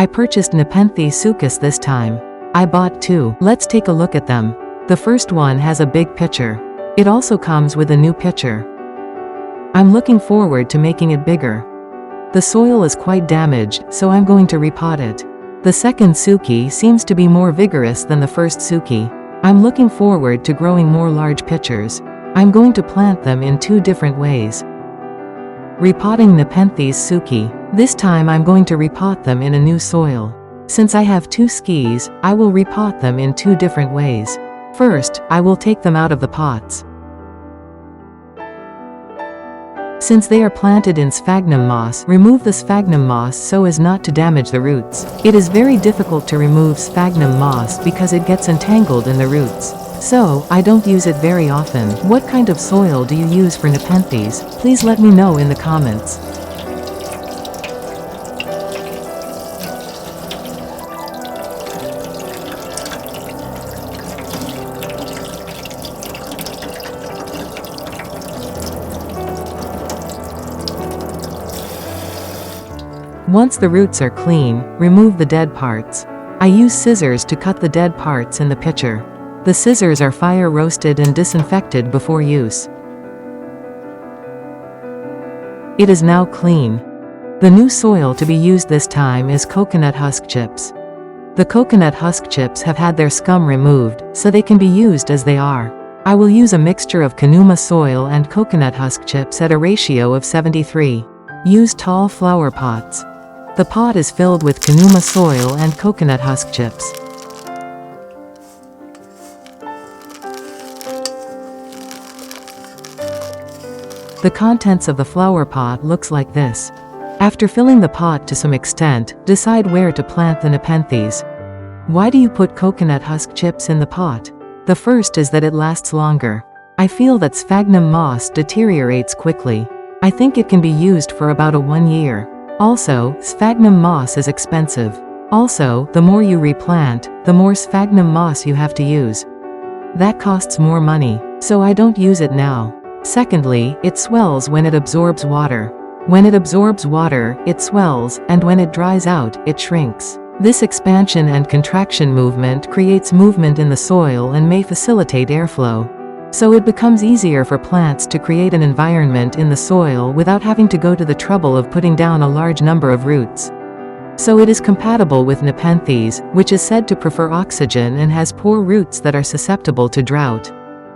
I purchased Nepenthes sucus this time. I bought 2. Let's take a look at them. The first one has a big pitcher. It also comes with a new pitcher. I'm looking forward to making it bigger. The soil is quite damaged, so I'm going to repot it. The second suki seems to be more vigorous than the first suki. I'm looking forward to growing more large pitchers. I'm going to plant them in 2 different ways. Repotting Nepenthes suki. This time I'm going to repot them in a new soil. Since I have 2 skis, I will repot them in 2 different ways. First, I will take them out of the pots. Since they are planted in sphagnum moss, remove the sphagnum moss so as not to damage the roots. It is very difficult to remove sphagnum moss because it gets entangled in the roots. So, I don't use it very often. What kind of soil do you use for Nepenthes? Please let me know in the comments. Once the roots are clean, remove the dead parts. I use scissors to cut the dead parts in the pitcher. The scissors are fire roasted and disinfected before use. It is now clean. The new soil to be used this time is coconut husk chips. The coconut husk chips have had their scum removed, so they can be used as they are. I will use a mixture of Kanuma soil and coconut husk chips at a ratio of 73. Use tall flower pots. The pot is filled with Kanuma soil and coconut husk chips. The contents of the flower pot looks like this. After filling the pot to some extent, decide where to plant the Nepenthes. Why do you put coconut husk chips in the pot? The first is that it lasts longer. I feel that sphagnum moss deteriorates quickly. I think it can be used for about 1 year. Also, sphagnum moss is expensive. Also, the more you replant, the more sphagnum moss you have to use. That costs more money, so I don't use it now. Secondly, it swells when it absorbs water. When it absorbs water, it swells, and when it dries out, it shrinks. This expansion and contraction movement creates movement in the soil and may facilitate airflow. So it becomes easier for plants to create an environment in the soil without having to go to the trouble of putting down a large number of roots. So it is compatible with Nepenthes, which is said to prefer oxygen and has poor roots that are susceptible to drought.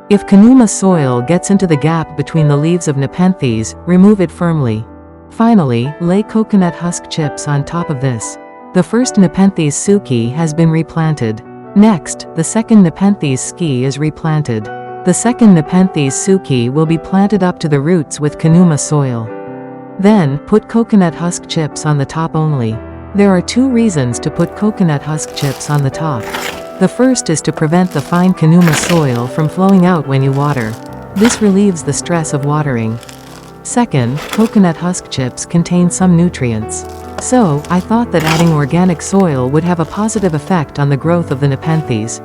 If Kanuma soil gets into the gap between the leaves of Nepenthes, remove it firmly. Finally, lay coconut husk chips on top of this. The first Nepenthes suki has been replanted. Next, the second Nepenthes ski is replanted. The second Nepenthes suki will be planted up to the roots with Kanuma soil. Then, put coconut husk chips on the top only. There are 2 reasons to put coconut husk chips on the top. The first is to prevent the fine Kanuma soil from flowing out when you water. This relieves the stress of watering. Second, coconut husk chips contain some nutrients. So, I thought that adding organic soil would have a positive effect on the growth of the Nepenthes.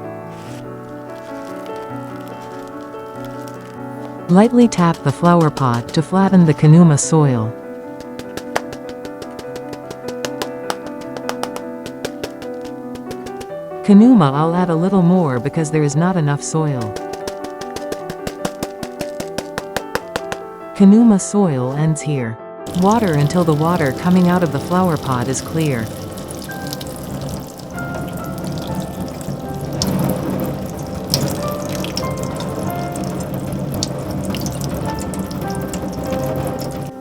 Lightly tap the flower pot to flatten the Kanuma soil. Kanuma I'll add a little more because there is not enough soil. Kanuma soil ends here. Water until the water coming out of the flower pot is clear.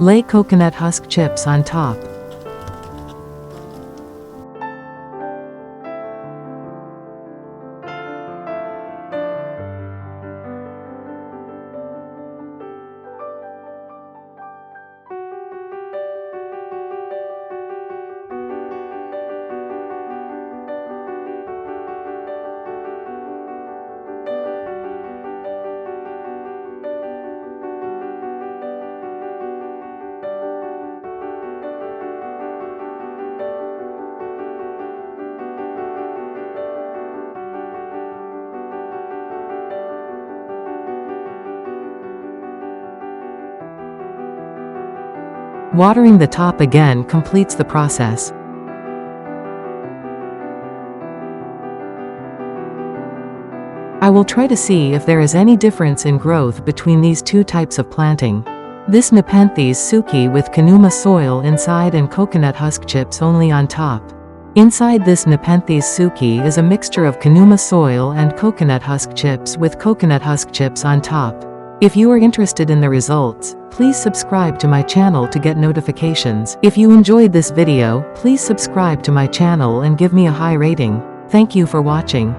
Lay coconut husk chips on top. Watering the top again completes the process. I will try to see if there is any difference in growth between these two types of planting. This Nepenthes suki with Kanuma soil inside and coconut husk chips only on top. Inside this Nepenthes suki is a mixture of Kanuma soil and coconut husk chips with coconut husk chips on top. If you are interested in the results, please subscribe to my channel to get notifications. If you enjoyed this video, please subscribe to my channel and give me a high rating. Thank you for watching.